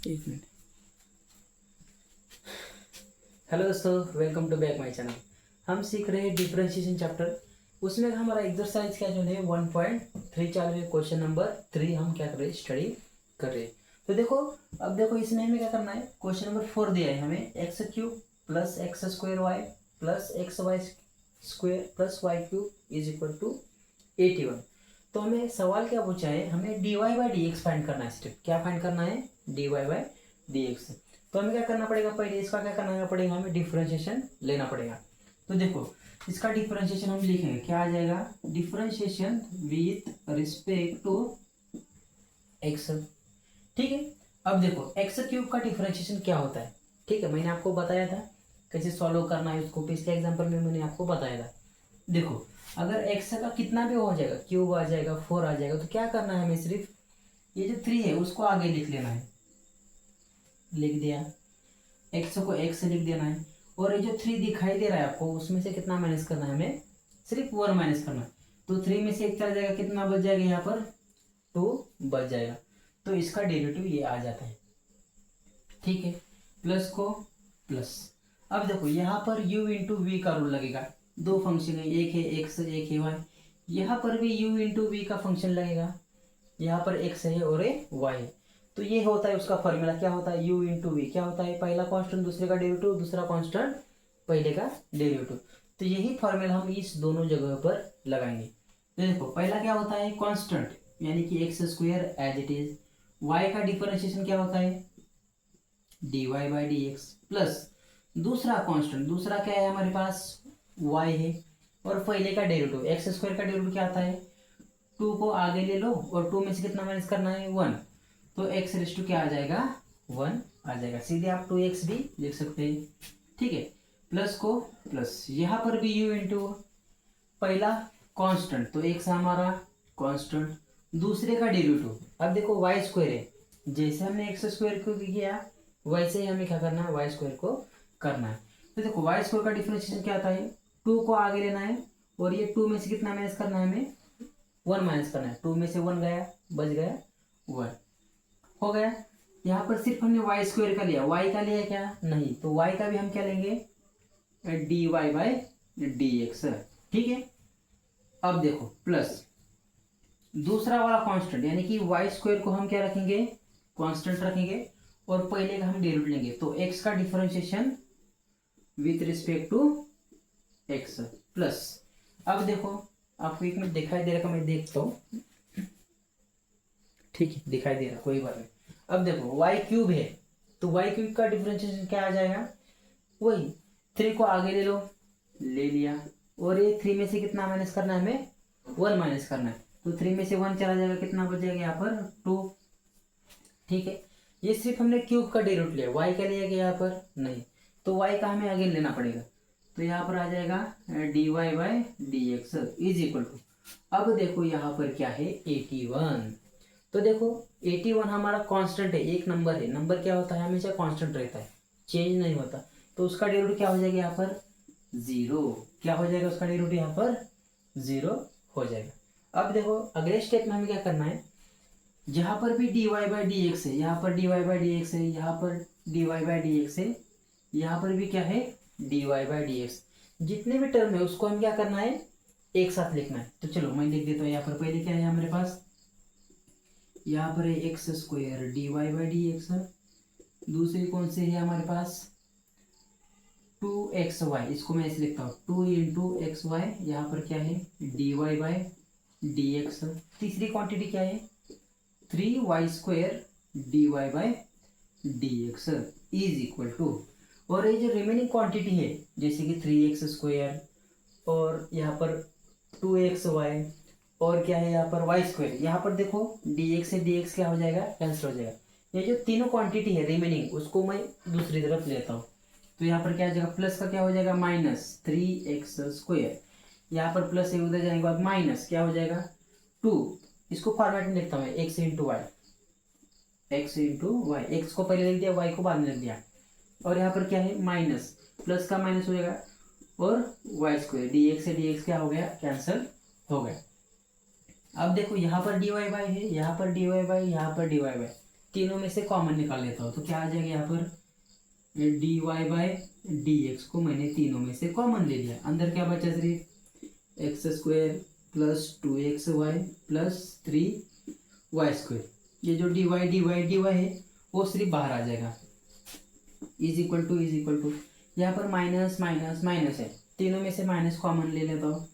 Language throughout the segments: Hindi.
एक मिनट। हेलो दोस्तों, welcome to back my channel. हम सीख रहे हैं डिफरेंशिएशन चैप्टर। उसमें हमारा एक्सरसाइज क्या जो है 1.3 चालू है। क्वेश्चन नंबर 3 हम क्या कर रहे हैं, स्टडी कर रहे हैं। तो देखो, अब देखो इसमें हमें क्या करना है। क्वेश्चन नंबर 4 दिया है हमें, x cube plus x square y plus x y square plus y cube is equal to 81। तो हमें सवाल क्या पूछा है, हमें d y by d x find करना है। स्टेप क्या फाइंड करना है, d y by d x. तो हमें क्या करना पड़ेगा, पहले इसका क्या करना पड़ेगा, हमें डिफरेंशिएशन लेना पड़ेगा। तो देखो इसका डिफरेंशिएशन हम लिखेंगे, क्या आ जाएगा, differentiation with respect to x. ठीक है। अब देखो एक्स क्यूब का डिफरेंशिएशन क्या होता है। ठीक है, मैंने आपको बताया था कैसे सॉल्व करना है उसको, पिछले एग्जाम्पल में मैंने आपको बताया था। देखो अगर एक्स का कितना भी हो जाएगा, क्यूब आ जाएगा, 4 आ जाएगा, तो क्या करना है हमें, सिर्फ ये जो 3 है उसको आगे लिख लेना है। लिख दिया, एक्स को एक्स लिख देना है, और ये जो 3 दिखाई दे रहा है आपको, उसमें से कितना माइनस करना है हमें, सिर्फ 1 माइनस करना है। तो 3 में से 1 चला जाएगा, कितना बच जाएगा यहाँ पर, 2 बच जाएगा। तो इसका डेरिवेटिव ये आ जाता है। ठीक है, प्लस को प्लस। अब देखो यहाँ पर u इंटू वी का रूल लगेगा। दो फंक्शन है, एक है एक्स एक है वाई। यहाँ पर भी u इंटू वी का फंक्शन लगेगा। यहाँ पर एक्स है और ये वाई है। तो ये होता है उसका फॉर्मूला, क्या होता है, u इंटू वी क्या होता है, पहला कांस्टेंट दूसरे का डेरिवेटिव, दूसरा कांस्टेंट पहले का डेरिवेटिव। तो यही फॉर्मूला हम इस दोनों जगह पर लगाएंगे। तो देखो पहला क्या होता है, कांस्टेंट यानी कि x square as it is. Y का डिफरेंशिएशन क्या होता है, d y by d x, plus दूसरा कांस्टेंट, दूसरा क्या है हमारे पास, y है, और पहले का डेरिवेटिव एक्स स्क्वायर का डेरिवेटिव क्या आता है, 2 को आगे ले लो और 2 में से कितना माइनस करना है, 1। तो x रेस टू क्या आ जाएगा, 1 आ जाएगा। सीधे आप 2x भी लिख सकते हैं। ठीक है, प्लस को प्लस, यहाँ पर भी u इंटू पहला कांस्टेंट, तो x हमारा कांस्टेंट, दूसरे का डेरिवेटिव। अब देखो y स्क्वायर है, जैसे हमने एक्स स्क्वायर को किया वैसे ही हमें क्या करना है, वाई स्क्वायर को करना है। तो देखो वाई स्क्वायर का डिफरेंशिएशन क्या आता है, 2 को आगे लेना है, और ये 2 में से कितना माइनस करना है हमें, 1 माइनस करना है। 2 में से 1 गया, बच गया 1, हो गया। यहाँ पर सिर्फ हमने वाई स्क्वायर का लिया, वाई का लिया क्या नहीं, तो वाई का भी हम क्या लेंगे, d y by d x. ठीक है। अब देखो प्लस दूसरा वाला कांस्टेंट यानी कि वाई स्क्वायर को हम क्या रखेंगे, कांस्टेंट रखेंगे, और पहले का हम डेरिवेटिव लेंगे। तो एक्स का differentiation with respect to x plus. अब देखो आपको एक मिनट दिखाई दे रहा, मैं देखता हूँ। ठीक है, दिखाई दे रहा, कोई बात नहीं। अब देखो वाई क्यूब है, तो वाई क्यूब का डिफरेंशिएशन क्या आ जाएगा, वही 3 को आगे ले लो, ले लिया, और ये 3 में से कितना माइनस करना है हमें, 1 माइनस करना है। तो 3 में से 1 चला जाएगा, कितना बच जाएगा यहाँ पर, 2। ठीक है, ये सिर्फ हमने क्यूब का डेरिवेटिव लिया, y का लिया गया यहाँ पर नहीं, तो y का हमें आगे लेना पड़ेगा। तो यहाँ पर आ जाएगा d y by d x is equal to, अब देखो यहाँ पर क्या है, 81। तो देखो 81 हमारा कांस्टेंट है, एक नंबर है, नंबर क्या होता है, हमेशा कांस्टेंट रहता है, चेंज नहीं होता। तो उसका डेरिवेटिव क्या हो जाएगा यहाँ पर, 0। क्या हो जाएगा उसका डेरिवेटिव यहाँ पर, 0 हो जाएगा। अब देखो अगले स्टेप में हमें क्या करना है, जहां पर भी d y by d x है, यहाँ पर d y by d x है, यहाँ पर d y by d x है, यहाँ पर भी क्या है, d y by d x. जितने भी टर्म है उसको हम क्या करना है, एक साथ लिखना है। तो चलो मैं लिख देता हूँ। यहाँ पर पहले क्या है हमारे पास, यहाँ पर है x square d y by d x, दूसरी कौन सी है हमारे पास, 2xy, इसको मैं ऐसे लिखता हूँ 2 इंटू एक्स वाई, यहाँ पर क्या है, d y by d x. तीसरी क्वांटिटी क्या है, 3y square d y by d x is equal to, और ये जो रिमेनिंग क्वांटिटी है जैसे कि 3x स्क्वायर, और यहाँ पर 2xy, और क्या है यहाँ पर y स्क्वायर, यहाँ पर देखो dx से dx क्या हो जाएगा, कैंसिल हो जाएगा। ये जो तीनों क्वांटिटी है रिमेनिंग, उसको मैं दूसरी तरफ लेता हूँ। तो यहाँ पर क्या हो जाएगा, प्लस का क्या हो जाएगा, -3x स्क्वायर, यहाँ पर प्लस है, उधर जाने के बाद माइनस क्या हो जाएगा, 2। इसको फॉर्मेट में लिखता हूँ, x into y, x into y, x को पहले लिख दिया, वाई को बाद में लिख दिया, और यहाँ पर क्या है, माइनस, प्लस का माइनस हो जाएगा, और वाई स्क्वायर, डी एक्स से डी एक्स क्या हो गया, कैंसिल हो गया। अब देखो यहाँ पर डी वाई बाई है, यहाँ पर डी वाई बाई, यहाँ पर डी वाई बाई, तीनों में से कॉमन निकाल लेता हूँ, तो क्या आ जाएगा यहाँ पर dy बाय डी एक्स को मैंने तीनों में से कॉमन ले लिया, अंदर क्या बचा सिर्फ एक्स स्क्वायर प्लस 2xy प्लस 3y स्क्वायर। ये जो dy है वो सिर्फ बाहर आ जाएगा, इज इक्वल टू यहाँ पर माइनस माइनस माइनस है, तीनों में से माइनस कॉमन ले लेता हूँ,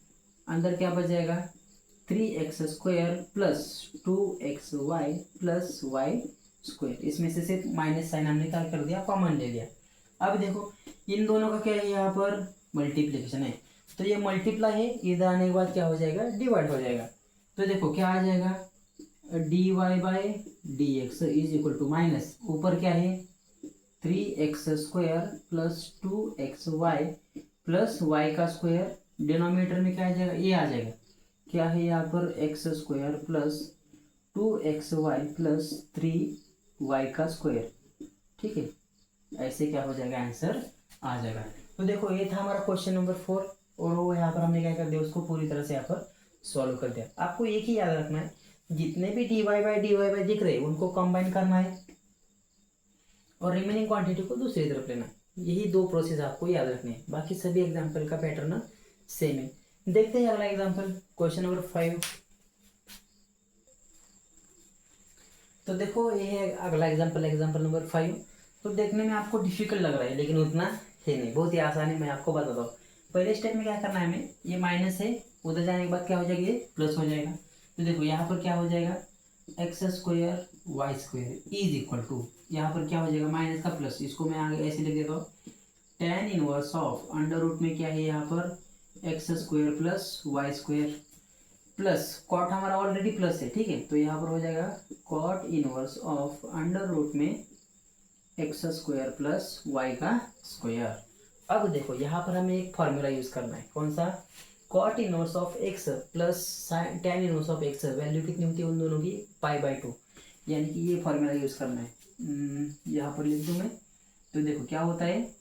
अंदर क्या बच जाएगा 3x स्क्वायर प्लस 2xy प्लस y स्क्वायर। इसमें से सिर्फ माइनस साइन हमने क्या कर दिया, कॉमन ले लिया। अब देखो इन दोनों का क्या है, यहाँ पर मल्टीप्लिकेशन है, तो ये मल्टीप्लाई है, इधर आने के बाद क्या हो जाएगा, डिवाइड हो जाएगा। तो देखो क्या आ जाएगा dy by d x is equal to minus, ऊपर क्या है 3x स्क्वायर प्लस 2xy प्लस y का स्क्वायर, डिनोमिनेटर में क्या आ जाएगा, ये आ जाएगा, क्या है यहाँ पर x स्क्वायर प्लस 2xy प्लस 3y का स्क्वायर। ठीक है, ऐसे क्या हो जाएगा, आंसर आ जाएगा। तो देखो ये था हमारा क्वेश्चन नंबर 4, और वो यहाँ पर हमने क्या कर दिया, उसको पूरी तरह से यहाँ पर सॉल्व कर दिया। आपको एक ही याद रखना है, जितने भी dy बाय दिख रहे हैं उनको कंबाइन करना है और रिमेनिंग क्वांटिटी को दूसरी तरफ लेना है। यही दो प्रोसेस आपको याद रखने हैं, बाकी सभी एग्जाम्पल का पैटर्न सेम है। देखते हैं अगला एग्जाम्पल, क्वेश्चन नंबर 5। तो देखो ये है अगला एग्जाम्पल नंबर 5। तो देखने में आपको डिफिकल्ट लग रहा है, लेकिन उतना है नहीं, बहुत ही आसान है। मैं आपको बताता हूँ, पहले स्टेप में क्या करना है हमें, ये माइनस है, उधर जाने के बाद क्या हो जाएगा, ये प्लस हो जाएगा। तो देखो यहाँ पर क्या हो जाएगा, x square y square is equal to, यहाँ पर क्या हो जाएगा माइनस का प्लस, इसको मैं आगे ऐसे लिख देता हूँ, tan inverse of under root में क्या है यहाँ पर x square plus y square plus cot हमारा ऑलरेडी प्लस है, ठीक है, तो यहाँ पर हो जाएगा cot inverse of under root में एक्स स्क्वायर प्लस वाई का स्क्वायर। अब देखो यहाँ पर हमें एक फॉर्मूला यूज करना है, कौन सा, cot inverse of x plus tan inverse of x, value कितनी होती है उन दोनों की, π/2, यानी कि ये फॉर्मूला यूज करना है। यहाँ पर लिख दूँ मैं, तो देखो क्या होता है,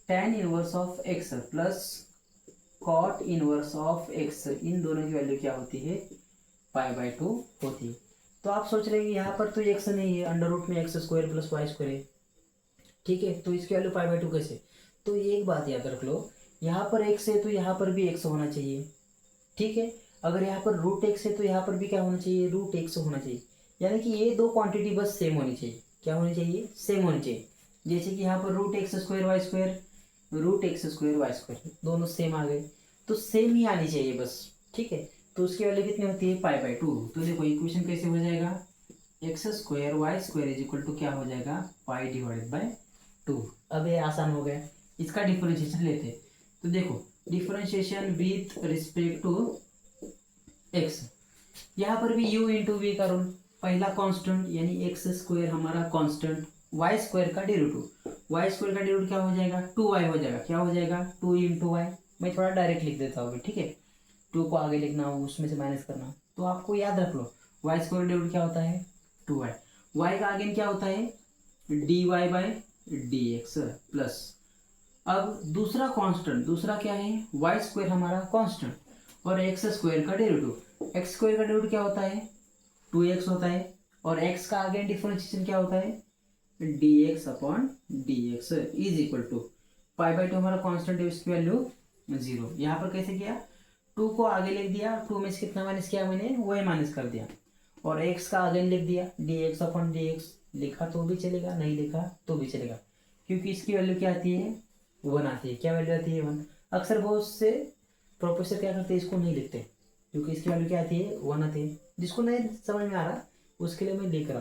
tan inverse of x plus cot inverse of x, इन दोनों की वैल्यू क्या होती है, π/2 होती है। तो आप सोच रहे हैं यहाँ पर तो एक्स नहीं है, अंडर रूट में x square plus y square है, ठीक है, तो इसकी वैल्यू π/2 कैसे। तो एक बात याद रख लो, यहाँ पर एक्स है तो यहाँ पर भी एक्स होना चाहिए, ठीक है, अगर यहाँ पर रूट एक्स है तो यहाँ पर भी क्या होना चाहिए, रूट एक्स होना चाहिए, यानी कि ये दो क्वांटिटी बस सेम होनी चाहिए। क्या होनी चाहिए, सेम होनी चाहिए। जैसे कि यहाँ पर root x square y square, root x square y square दोनों सेम आ गए, तो सेम ही आनी चाहिए बस, ठीक है। तो उसकी वैल्यू कितनी होती है, π/2। तो देखो इक्वेशन कैसे हो जाएगा, x square y square is equal to क्या हो जाएगा, π/2। अब ये आसान हो गया, इसका डिफरेंशिएशन लेते हैं। तो देखो differentiation with respect to x, यहाँ पर भी u इंटू वी का रूल, पहला कांस्टेंट यानी एक्स स्क्वायर हमारा कांस्टेंट, वाई स्क्वायर का डेरिवेटिव, वाई स्क्वायर का डेरिवेटिव क्या हो जाएगा, 2y हो जाएगा, क्या हो जाएगा 2 इंटू वाई। मैं थोड़ा डायरेक्ट लिख देता हूँ, ठीक है, 2 को आगे लिखना हो उसमें से माइनस करना, तो आपको याद रख लो वाई स्क्वायर डेरिवेटिव क्या होता है 2y, वाई का आगे क्या होता है dy by d x plus, अब दूसरा कांस्टेंट, दूसरा क्या है वाई स्क्वायर हमारा कांस्टेंट, और एक्स स्क्वायर का डेरिवेटिव, एक्स स्क्वायर का डेरिवेटिव क्या होता है 2x होता है, और x का आगे डिफरेंशिएशन क्या होता है dx upon dx is equal to π/2 हमारा कांस्टेंट है, उसकी वैल्यू 0। यहाँ पर कैसे किया, 2 को आगे लिख दिया, 2 में से कितना माइनस किया मैंने, वही माइनस कर दिया, और x का आगे लिख दिया dx अपॉन dx, लिखा तो भी चलेगा, नहीं लिखा तो भी चलेगा, क्योंकि इसकी वैल्यू क्या आती है 1 आती है। क्या वैल्यू आती है 1। अक्सर बहुत से प्रोफेसर क्या करते हैं, इसको नहीं लिखते, क्योंकि इसकी वैल्यू क्या आती है 1 आती है। जिसको नहीं समझ में आ रहा उसके लिए मैं लिख रहा।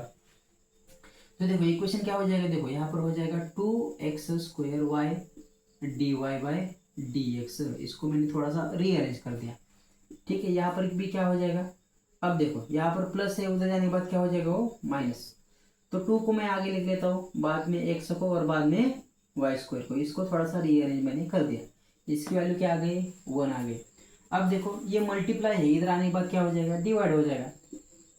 तो देखो इक्वेशन क्या हो जाएगा, देखो यहाँ पर हो जाएगा 2x square y dy by d x, इसको मैंने थोड़ा सा रीअरेंज कर दिया, ठीक है। यहाँ पर भी क्या हो जाएगा, अब देखो यहाँ पर प्लस है, उधर जाने के बाद क्या हो जाएगा वो माइनस, तो 2 को मैं आगे लिख लेता हूँ, बाद में x को और बाद में वाई स्क्वायर को, इसको थोड़ा सा रीअरेंज मैंने कर दिया, इसकी वैल्यू क्या आ गई 1 आ गई। अब देखो ये मल्टीप्लाई है, इधर आने के बाद क्या हो जाएगा डिवाइड हो जाएगा,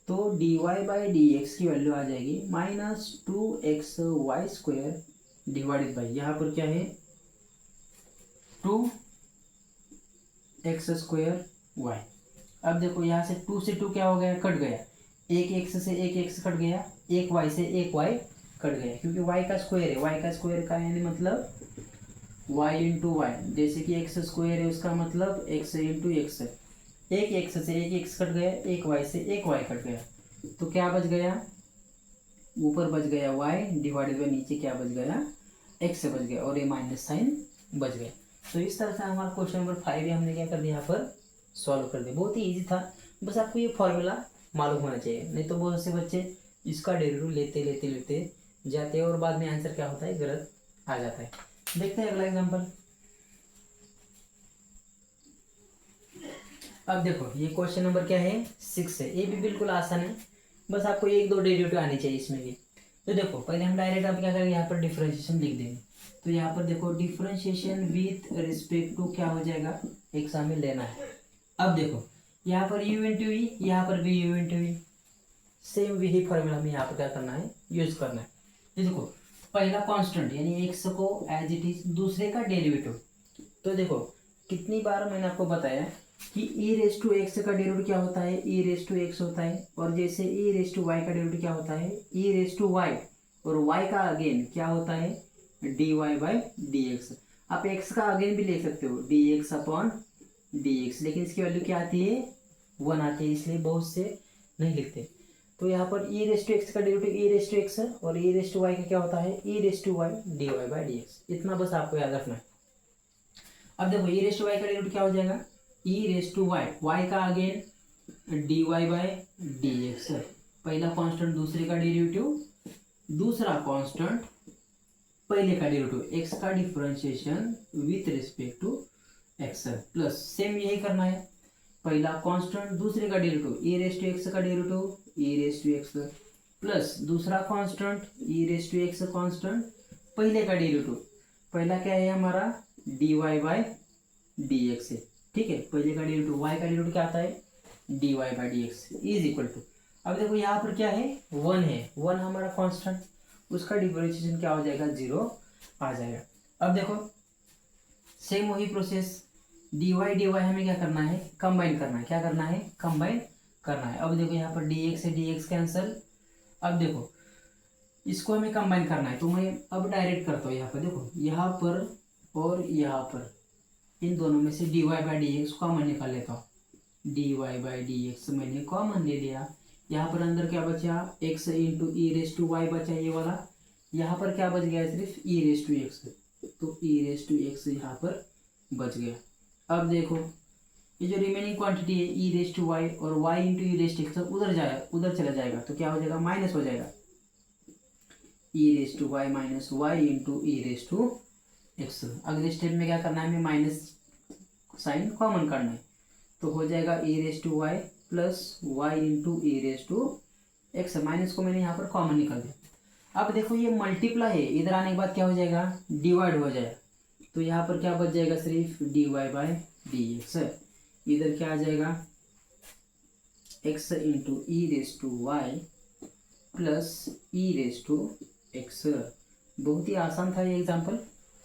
तो dy बाई डी एक्स की वैल्यू आ जाएगी -2x Y square divided by, यहाँ पर क्या है 2x स्क्वायर वाई। अब देखो यहाँ से 2 से 2 क्या हो गया, कट गया, एक x से एक x कट गया, एक y से एक y कट गया, क्योंकि y का स्क्वायर है, y का स्क्वायर का यानी मतलब y इंटू वाई, जैसे कि एक्स स्क्वायर है उसका मतलब x इंटू एक्स, एक x से एक x कट गया, एक y से एक y कट गया, तो क्या बच गया, ऊपर बच गया y डिवाइडेड बाई नीचे क्या बच गया, x बच गया, और ये माइनस साइन बच गया। तो इस तरह से हमारा क्वेश्चन नंबर 5 हमने क्या कर दिया, यहाँ पर सॉल्व कर दिया। बहुत ही ईजी था, बस आपको ये फॉर्मूला मालूम होना चाहिए, नहीं तो बहुत से बच्चे इसका डेरिवेटिव लेते लेते लेते जाते हैं और बाद में आंसर क्या होता है, गलत आ जाता है। देखते हैं अगला एग्जांपल। अब देखो ये क्वेश्चन नंबर क्या है, 6 है, ये भी बिल्कुल आसान है, बस आपको एक दो डेरिवेटिव आनी चाहिए इसमें भी। तो देखो पहले हम डायरेक्ट अब क्या करेंगे, यहाँ पर डिफरेंशिएशन लिख देंगे। तो यहाँ पर देखो डिफरेंशिएशन विथ रिस्पेक्ट टू क्या हो जाएगा, एग्जाम में लेना है। अब देखो यहाँ पर u इंटू वी, यहाँ पर भी u इंटू वी, सेम वही फॉर्मूला हमें यहाँ पर क्या करना है, यूज करना है। ये देखो पहला कांस्टेंट यानी x को एज इट इज, दूसरे का डेरिवेटिव। तो देखो कितनी बार मैंने आपको बताया कि e रेस टू एक्स का डेरिवेटिव क्या होता है, e रेस टू एक्स होता है, और जैसे e रेस टू वाई का डेरिवेटिव क्या होता है, e रेस टू वाई, और y का अगेन क्या होता है, dy बाई dx। आप x का अगेन भी ले सकते हो, dx अपॉन dx, लेकिन इसकी वैल्यू क्या आती है, 1 आती है, इसलिए बहुत से नहीं लिखते। तो यहाँ पर e रेस टू एक्स का derivative e raise to x है, और e रेस टू वाई का क्या होता है, e raise to y dy by dx। इतना बस आपको याद रखना है। अब देखो e रेस टू वाई का डेरिवेटिव क्या हो जाएगा, e raise to y, y का अगेन dy बाई dx, पहला कांस्टेंट दूसरे का डेरिवेटिव, दूसरा कांस्टेंट पहले का डेरिवेटिव, x का differentiation with respect to x, plus same यही करना है, पहला कांस्टेंट दूसरे का derivative, e raise to x का derivative e raise to x, plus दूसरा constant e raise to x constant पहले का डेरिवेटिव, पहला क्या है हमारा dy बाई dx है, ठीक है, पहले का डेरिवेटिव y का डेरिवेटिव क्या आता है, dy by dx is equal to, अब देखो यहाँ पर क्या है, 1 है, 1 हमारा कांस्टेंट, उसका डिफरेंशिएशन क्या हो जाएगा, 0 आ जाएगा। अब देखो सेम वही प्रोसेस, dy हमें क्या करना है, कंबाइन करना है, क्या करना है, कंबाइन करना है। अब देखो यहाँ पर dx से dx कैंसल, अब देखो इसको हमें कंबाइन करना है, तो मैं अब डायरेक्ट करता हूँ, यहाँ पर देखो यहाँ पर और यहाँ पर इन दोनों में से dy बाई dx कॉमन निकाल लेता हूँ, dy बाई dx मैंने कॉमन ले लिया, यहाँ पर अंदर क्या बचा, x into e raise to y बचा ये वाला, यहाँ पर क्या बच गया, सिर्फ ई रेस टू एक्स, तो ई रेस टू एक्स यहाँ पर बच गया। अब देखो ये जो रिमेनिंग क्वांटिटी है ई रेस टू वाई, और y into e raise to x उधर चला जाएगा, तो क्या हो जाएगा, माइनस हो जाएगा, e raise to y minus y into e raise to x. अगले स्टेप में क्या करना है, हमें माइनस साइन कॉमन करना है, तो हो जाएगा e raise to y plus y into e raise to x, minus को मैंने यहाँ पर कॉमन निकाल दिया। अब देखो ये मल्टीप्लाई है, इधर आने के बाद क्या हो जाएगा, डिवाइड हो जाएगा, तो यहाँ पर क्या बच जाएगा, सिर्फ dy बाई dx, इधर क्या आ जाएगा, x into e raise to y plus e raise to x. बहुत ही आसान था ये एग्जाम्पल,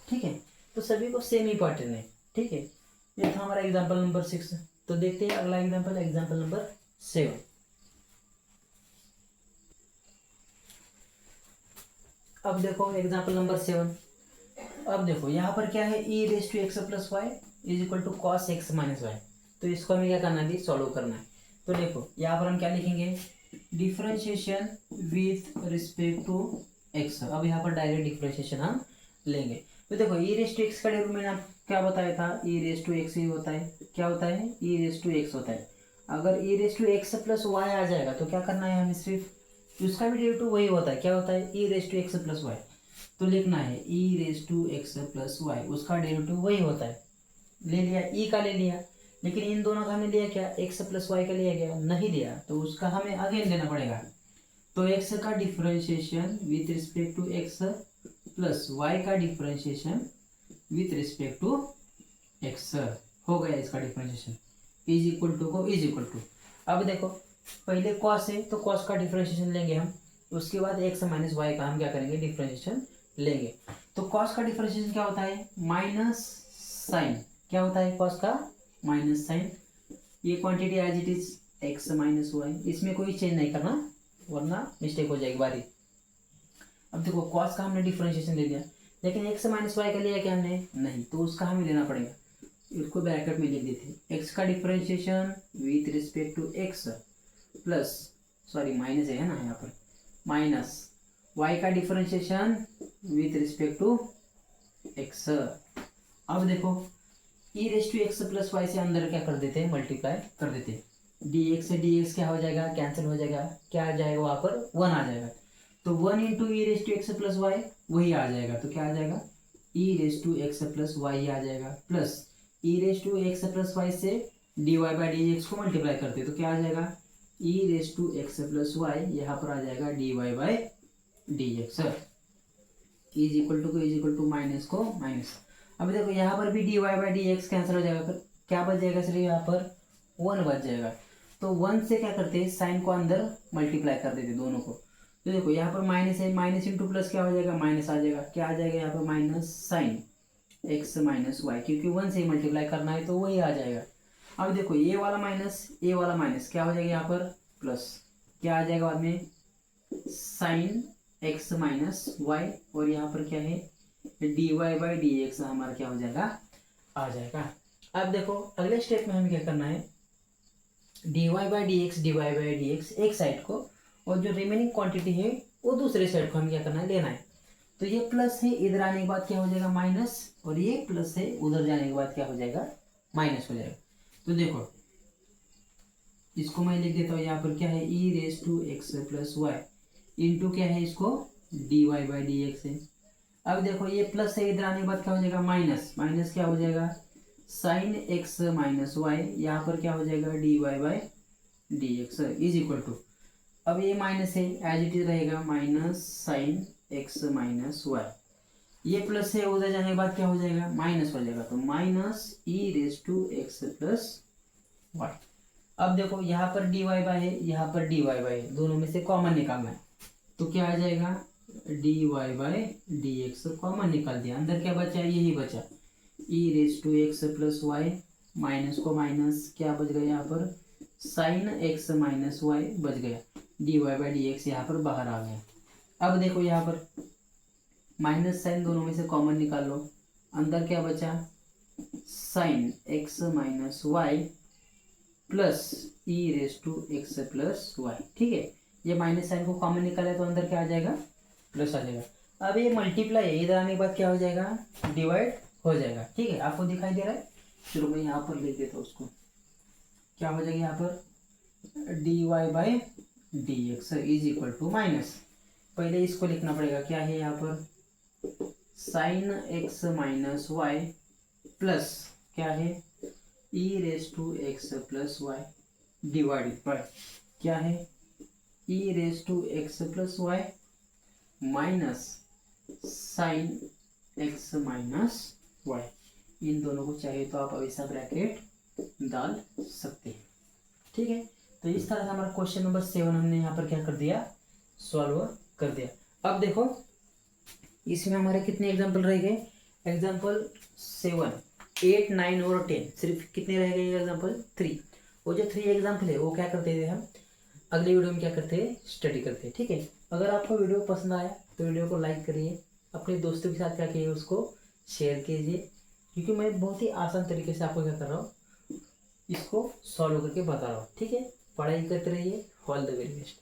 ठीक है, तो सभी को सेम ही पैटर्न है, ठीक है। ये था हमारा एग्जाम्पल नंबर 6। तो देखते हैं अगला एग्जाम्पल, एग्जाम्पल नंबर 7। अब देखो एग्जाम्पल नंबर 7, अब देखो यहाँ पर क्या है, e raise to x plus y is equal to cos x minus y, तो इसको हमें क्या करना है, सॉल्व करना है। तो देखो यहाँ पर हम क्या लिखेंगे, differentiation with respect to x, अब यहाँ पर डायरेक्ट डिफरेंशिएशन हम लेंगे। तो देखो ई रेस टू एक्स का डेरिवेटिव मैंने आपको क्या बताया था, ई रेस टू एक्स ही होता है, क्या होता है, ई रेस टू एक्स होता है। अगर e raise to x plus y आ जाएगा तो क्या करना है हमें, सिर्फ उसका भी डेरिवेटिव वही होता है, क्या होता है, e raise to x plus y, तो लिखना है e raise to x plus y, उसका डेरिवेटिव वही होता है, ले लिया, ई का ले लिया, लेकिन इन दोनों का हमें लिया क्या, एक्स प्लस वाई का लिया गया, नहीं लिया, तो उसका हमें अगेन लेना पड़ेगा। तो एक्स का differentiation with respect to x plus y का differentiation with respect to x हो गया, इसका डिफरेंशिएशन इज इक्वल टू को इज इक्वल टू। अब देखो पहले कॉस है तो कॉस का डिफरेंशिएशन लेंगे हम, उसके बाद एक्स माइनस वाई का हम क्या करेंगे, डिफरेंशिएशन लेंगे। तो कॉस का डिफरेंशिएशन क्या होता है, माइनस साइन, क्या होता है कॉस का, माइनस साइन, ये quantity as it is x minus y, इसमें कोई चेंज नहीं करना वरना मिस्टेक हो जाएगी बारी। अब देखो कॉस का हमने डिफरेंशिएशन दे दिया, लेकिन एक्स माइनस वाई का लिया क्या हमने, नहीं, तो उसका हमें लेना पड़ेगा। इसको ब्रैकेट में लिख देते हैं, एक्स का differentiation with respect to x plus, sorry minus है ना यहाँ पर, माइनस वाई का differentiation with respect to x. अब देखो e raise to x plus y से अंदर क्या कर देते हैं, मल्टीप्लाई कर देते हैं। डी एक्स से डी एक्स क्या हो जाएगा, कैंसिल हो जाएगा, क्या आ जाएगा वहाँ पर, वन आ जाएगा। तो one into e raise to x plus y वही आ जाएगा, तो क्या आ जाएगा, e raise to x plus y आ जाएगा, plus e raise to x plus y से d y by d x को मल्टीप्लाई करते हैं, तो क्या आ जाएगा, e raise to x plus y, यहाँ पर आ जाएगा d y by d x, is equal to minus को माइनस। अब देखो यहाँ पर भी d y by d x cancel हो जाएगा, फिर क्या बच जाएगा, सिर्फ यहाँ पर वन बच जाएगा। तो वन से क्या करते हैं, साइन को अंदर मल्टीप्लाई कर देते दोनों को। तो देखो यहाँ पर माइनस है, माइनस इंटू प्लस क्या हो जाएगा, माइनस आ जाएगा, क्या आ जाएगा यहाँ पर, minus sine x minus y, क्योंकि वन से ही मल्टीप्लाई करना है तो वही आ जाएगा। अब देखो ये वाला माइनस क्या हो जाएगा यहाँ पर, प्लस, क्या आ जाएगा बाद में, साइन एक्स माइनस वाई, और यहाँ पर क्या है, d y by d x हमारा क्या हो जाएगा, आ जाएगा। अब देखो अगले स्टेप में हमें क्या करना है, d y by d x एक साइड को, और जो रिमेनिंग क्वांटिटी है वो दूसरे साइड को हमें क्या करना है, लेना है। तो ये प्लस है, इधर आने के बाद क्या हो जाएगा, माइनस, और ये प्लस है, उधर जाने के बाद क्या हो जाएगा, माइनस हो जाएगा। तो देखो इसको मैं लिख देता हूँ, यहाँ पर क्या है, e raise to x plus y into क्या है, इसको d y by d x है। अब देखो ये प्लस है, इधर आने के बाद क्या हो जाएगा, माइनस, माइनस क्या हो जाएगा, साइन एक्स माइनस वाई, यहाँ पर क्या हो जाएगा, d y by d x is equal to, अब ये माइनस है, एज इट इज रहेगा, minus sine x minus y, ये प्लस है, उधर जाने के बाद क्या हो जाएगा, माइनस हो जाएगा, तो minus e raise to x plus y. अब देखो यहाँ पर डी वाई बाई है, यहाँ पर डी वाई बाई है, दोनों में से कॉमन निकालना है, तो क्या आ जाएगा, d y by d x common निकाल दिया, अंदर क्या बचा, यही बचा, e raise to x plus y, minus को माइनस, क्या बच गया यहाँ पर, साइन एक्स माइनस वाई बच गया, d y by d x यहाँ पर बाहर आ गया। अब देखो यहाँ पर माइनस साइन दोनों में से कॉमन निकाल लो, अंदर क्या बचा, sine x minus y plus e raise to x plus y, ठीक है, ये माइनस साइन को कॉमन निकाला तो अंदर क्या आ जाएगा, प्लस आ जाएगा। अब ये मल्टीप्लाई है, इधर आने के बाद क्या हो जाएगा, डिवाइड हो जाएगा, ठीक है, आपको दिखाई दे रहा है। चलो मैं यहाँ पर लिख देता हूँ उसको, क्या हो जाएगा यहाँ पर, d y by d x is equal to minus, पहले इसको लिखना पड़ेगा, क्या है यहाँ पर, sine x minus y plus क्या है, e raise to x plus y divided by क्या है, e raise to x plus y minus sine x minus y. इन दोनों को चाहिए तो आप ऐसा ब्रैकेट डाल सकते हैं, ठीक है। तो इस तरह से हमारा क्वेश्चन नंबर 7 हमने यहाँ पर क्या कर दिया, सॉल्व कर दिया। अब देखो इसमें हमारे कितने एग्जाम्पल रह गए, एग्जाम्पल 7, 8, 9 और 10, सिर्फ कितने रह गए एग्जाम्पल 3। वो जो 3 एग्जाम्पल है वो क्या करते थे हम अगले वीडियो में क्या करते हैं, स्टडी करते हैं, ठीक है। अगर आपको वीडियो पसंद आया तो वीडियो को लाइक करिए, अपने दोस्तों के साथ क्या कीजिए, उसको शेयर कीजिए, क्योंकि मैं बहुत ही आसान तरीके से आपको क्या कर रहा हूँ, इसको सॉल्व करके बता रहा हूँ, ठीक है। पढ़ाई करते रहिए, ऑल द वेरी बेस्ट।